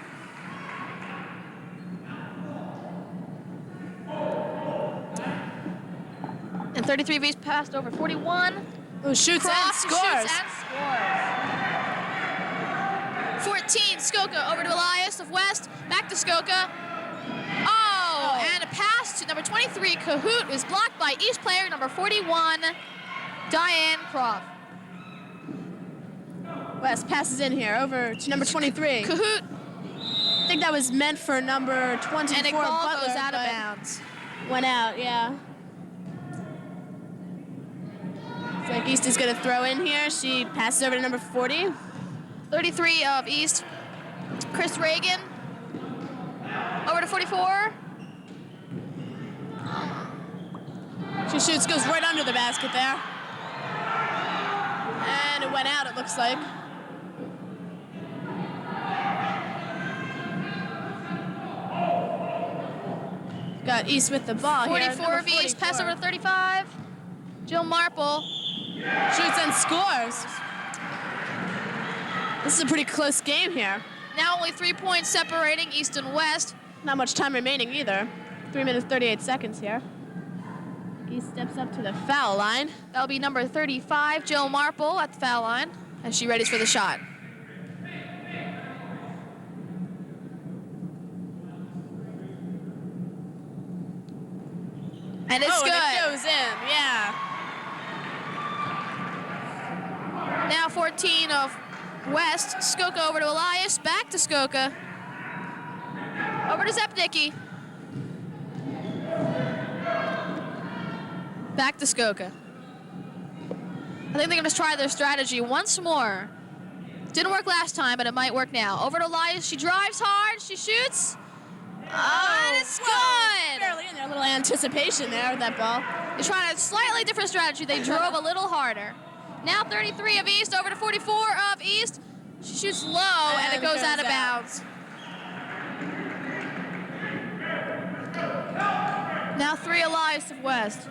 And 33 of East passed over 41. Oh, shoots Cross and scores. Shoots and scores. 14, Skoka over to Elias of West. Back to Skoka. Oh, and a pass to number 23, Kahoot, was blocked by East player number 41, Diane Croft. West passes in here over to number 23. Kahoot, I think that was meant for number 24, and a ball Butler, goes out of but bounds. Went out, yeah. Looks like East is going to throw in here. She passes over to number 40. 33 of East, Chris Reagan. Over to 44. She shoots, goes right under the basket there. And it went out, it looks like. Got East with the ball here. 44 number of East, pass 44. over to 35. Jill Marple. Shoots and scores. This is a pretty close game here. Now only 3 points separating East and West. Not much time remaining either. 3 minutes, 38 seconds here. He steps up to the foul line. That'll be number 35, Jill Marple, at the foul line, as she readies for the shot. And it's Oh, good. and it goes in, yeah. Now 14 of West. Skoka over to Elias. Back to Skoka. Over to Zepnicki. Back to Skoka. I think they're going to try their strategy once more. Didn't work last time, but it might work now. Over to Elias. She drives hard. She shoots. And it's good. Barely in there. A little anticipation there with that ball. They're trying a slightly different strategy. They drove a little harder. Now 33 of East over to 44 of East. She shoots low and it goes out of bounds. Now 3 Elias of West.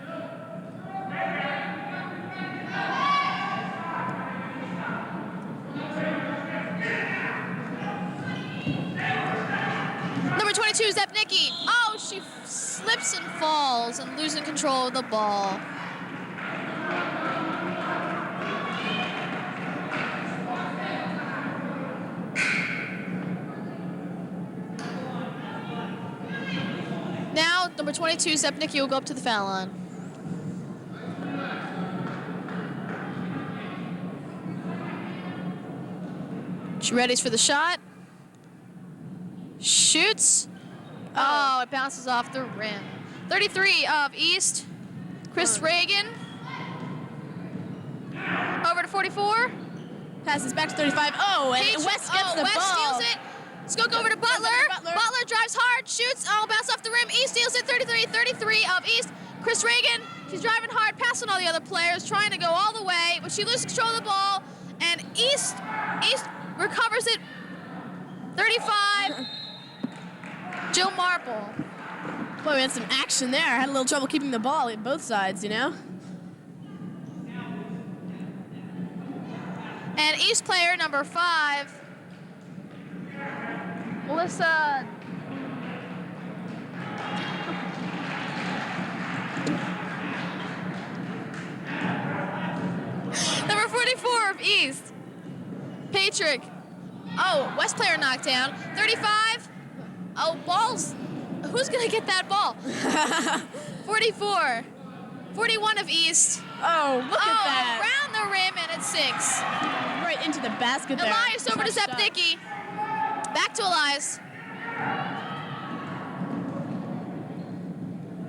Number 22 Zepnicki. Oh, she slips and falls and losing control of the ball. Now, number 22, Zepnicki, will go up to the foul line. She readies for the shot. Shoots. Oh, it bounces off the rim. 33 of East, Chris Reagan. Over to 44. Passes back to 35. Oh, and Paige- West gets the West ball. steals it. Skoka over to Butler. Butler drives hard, shoots. Oh, bounce off the rim. East steals it. 33 of East. Chris Reagan. She's driving hard, passing all the other players, trying to go all the way, but she loses control of the ball. And East recovers it. 35. Jill Marple. Boy, we had some action there. Had a little trouble keeping the ball at both sides, you know? And East player number 5, Melissa. Number 44 of East, Patrick. Oh, West player knocked down. 35. Oh, balls. Who's gonna get that ball? 44. 41 of East. Oh, look at that. Around the rim and it sinks. Right into the basket there. Elias over to Touched up. Zepnicki. Back to Elias.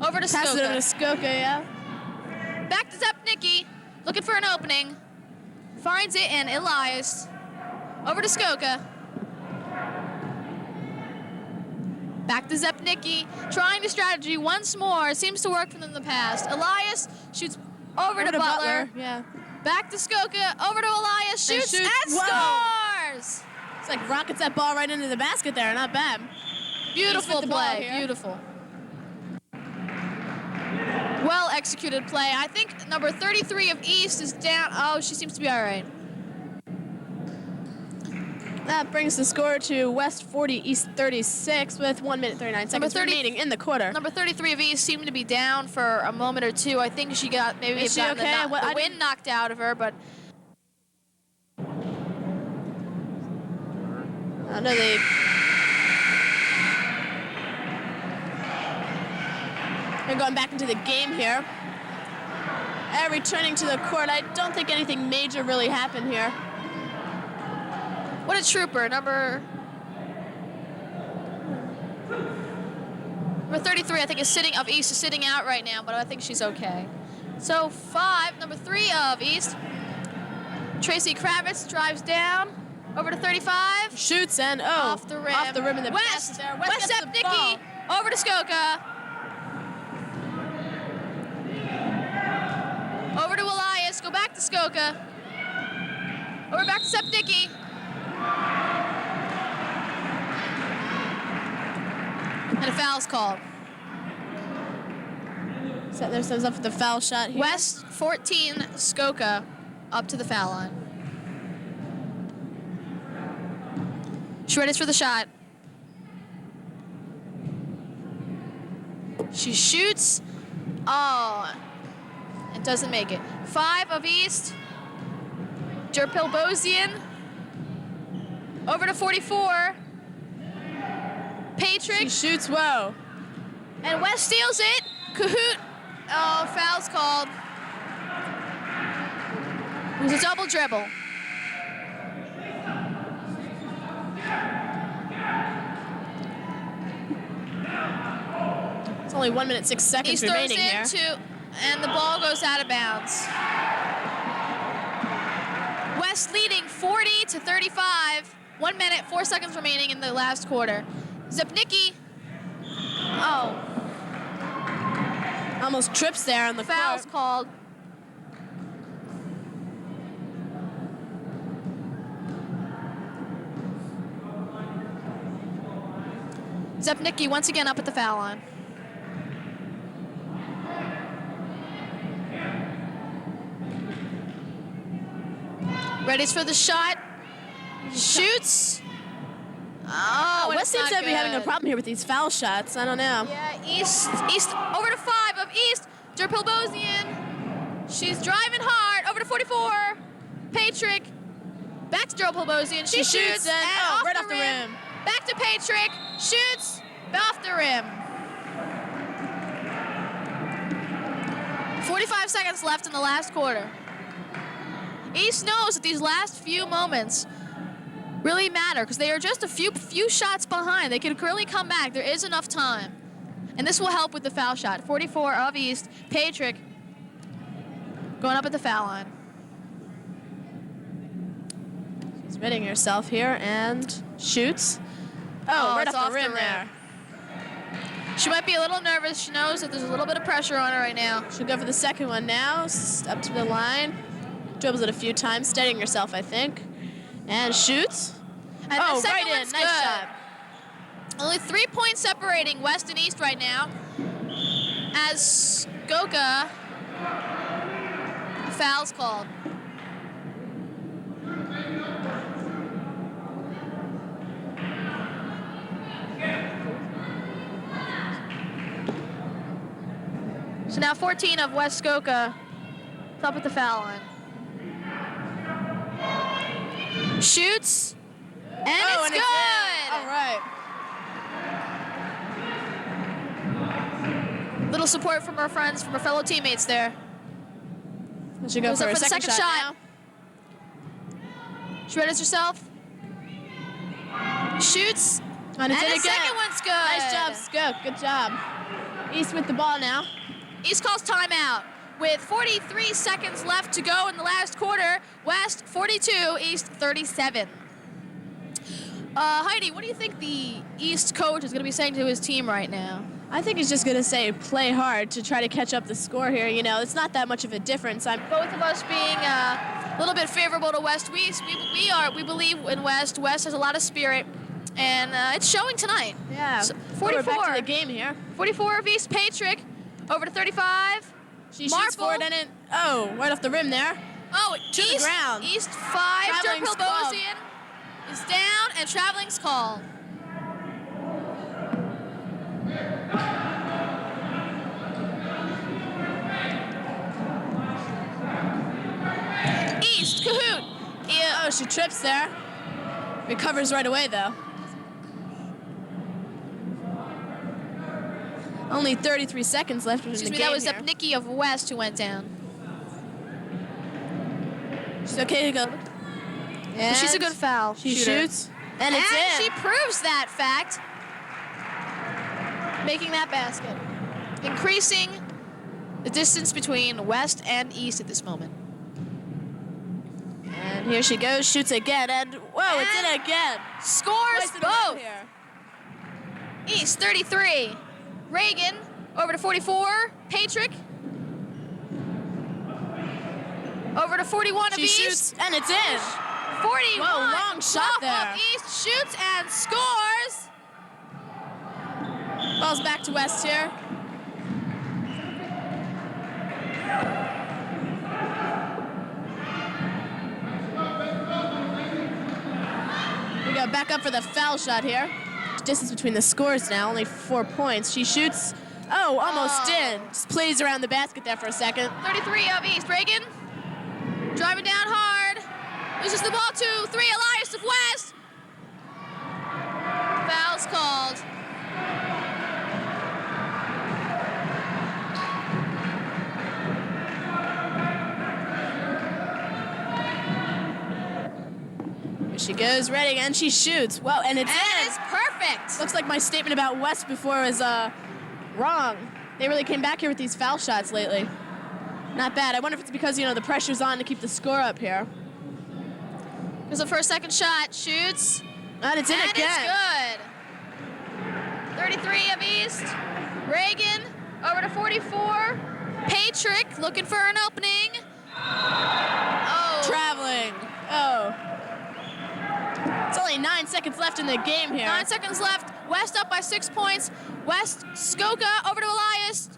Over to Pass it over to Skoka. Skoka, yeah. Back to Zepnicki. Looking for an opening. Finds it and Elias. Over to Skoka. Back to Zepnicki. Trying the strategy once more. Seems to work for them in the past. Elias shoots over to Butler. Yeah. Back to Skoka. Over to Elias. Shoots and, Whoa. scores. It's like rockets that ball right into the basket there. Not bad. Beautiful with the ball play. here. Beautiful. Well executed play. I think number 33 of East is down. Oh, she seems to be all right. That brings the score to West 40, East 36 with 1 minute 39 seconds 30 remaining in the quarter. Number 33 of East seemed to be down for a moment or two. I think she got maybe Is she gotten okay? the I wind knocked out of her, but I know they... They're going back into the game here. And returning to the court, I don't think anything major really happened here. what a trooper. Number 33, I think, is sitting of East is sitting out right now, but I think she's okay. So number 3 of East, Tracy Kravitz drives down over to 35. Shoots and Off the rim. in the West. basket there. West gets the ball. Zepnicki over to Skoka. Over to Elias. Go back to Skoka. Over back to Zepnicki. And a foul's called. Setting themselves up for the foul shot here. West 14, Skoka up to the foul line. She readies for the shot. She shoots. Oh, it doesn't make it. 5 of East. Derpil-Bosian. Over to 44. She Patrick. shoots, whoa. And West steals it. Cahoot. Oh, foul's called. It was a double dribble. It's only 1 minute, 6 seconds East throws remaining here. into, and the ball goes out of bounds. West leading 40-35. 1 minute, 4 seconds remaining in the last quarter. Zepnicki. Oh, Almost trips there on the foul's court. called. Zepnicki once again up at the foul line. Ready for the shot. Shoots. Oh, and West it's seems not to be having a good. problem here with these foul shots. I don't know. Yeah, East over to 5 of East. Derpil-Bosian. She's driving hard. Over to 44. Patrick. Back to Derpil-Bosian. She shoots and right off the rim. Back to Patrick. Shoots off the rim. 45 seconds left in the last quarter. East knows that these last few moments really matter because they are just a few shots behind. They can really come back. There is enough time. And this will help with the foul shot. 44 of East. Patrick going up at the foul line. She's readying herself here and shoots. Oh, right it's off the rim there. She might be a little nervous. She knows that there's a little bit of pressure on her right now. She'll go for the second one now. Up to the line. Dribbles it a few times, steadying herself, I think. And shoots. And the second right in. one's Nice good. shot. Only 3 points separating West and East right now. As Goka foul's called. So now 14 of West Goka up at the foul line. Shoots. And it's and good. All right. Little support from her friends, from her fellow teammates there. She'll go Goes for up her for the second second shot shot. She readies herself. Shoots. now. And it's And in the again. second one's good. Nice job, Skook. Good job. East with the ball now. East calls timeout with 43 seconds left to go in the last quarter. West 42, East 37. Heidi, what do you think the East coach is going to be saying to his team right now? I think he's just going to say play hard to try to catch up the score here. You know, it's not that much of a difference. Both of us being a little bit favorable to West. We believe in West. West has a lot of spirit, and it's showing tonight. Yeah. So, We're 44. back to the game here. 44 of East. Patrick over to 35. She shoots Marple. forward and it. Oh, right off the rim there. Oh, To the East, ground. East 5. Traveling's called. Derpil-Bosian is down, and traveling's called. East, Cahoot. Yeah. Oh, she trips there. Recovers right away, though. Only 33 seconds left in the Excuse me, game that was here. Zepnicki of West who went down. She's okay to go. But she's a good foul She shooter. shoots, and it's in. She proves that fact, making that basket, increasing the distance between West and East at this moment. And here she goes, shoots again, and whoa, it's in again. Scores Twice in a row both. here. East 33. Reagan over to 44. Patrick over to 41 of She East. shoots, and it's in. 41. Whoa, long shot off there. Of East shoots and scores. Ball's back to West here. We go back up for the foul shot here. Distance between the scores now, only 4 points. She shoots Oh, almost in. Just plays around the basket there for a second. 33 of East. Reagan driving down hard. Loses the ball to 3. Elias of West. Foul's called. Here she goes, ready, and she shoots. Well, and it's in. It's perfect. Looks like my statement about West before was wrong. They really came back here with these foul shots lately. Not bad. I wonder if it's because, you know, the pressure's on to keep the score up here. Goes up for a second shot. Shoots. And it's in And again. it's good. 33 of East. Reagan over to 44. Patrick looking for an opening. Oh. Traveling. Oh. It's only 9 seconds left in the game here. 9 seconds left. West up by 6 points. West, Skoka over to Elias.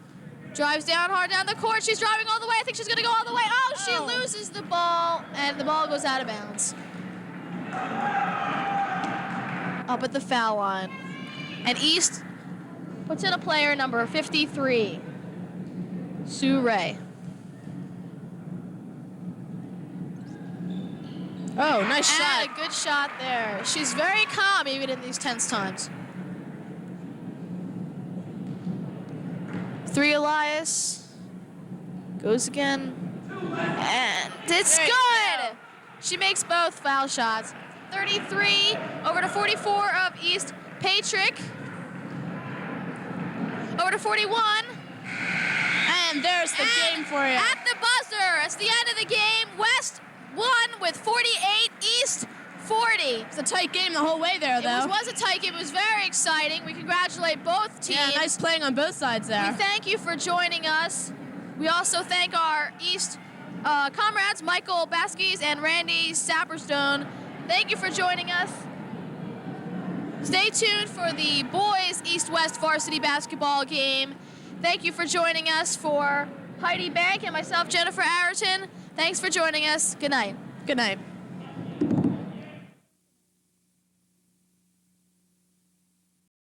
Drives down hard down the court. She's driving all the way. I think she's going to go all the way. Oh, she loses the ball, and the ball goes out of bounds. Up at the foul line. And East puts in a player number 53, Sue Ray. Oh, nice And shot. a good shot there. She's very calm even in these tense times. 3 Elias. Goes again. And it's There you good. go. She makes both foul shots. 33 over to 44 of East. Patrick. Over to 41. And there's the game for you. At the buzzer, it's the end of the game. West won with 48, East 40. It's a tight game the whole way there, though. It was a tight game. It was very exciting. We congratulate both teams. Yeah, nice playing on both sides there. We thank you for joining us. We also thank our East comrades, Michael Baskis and Randy Sapperstone. Thank you for joining us. Stay tuned for the boys East-West varsity basketball game. Thank you for joining us. For Heidi Bank and myself, Jennifer Arrington, thanks for joining us. Good night. Good night.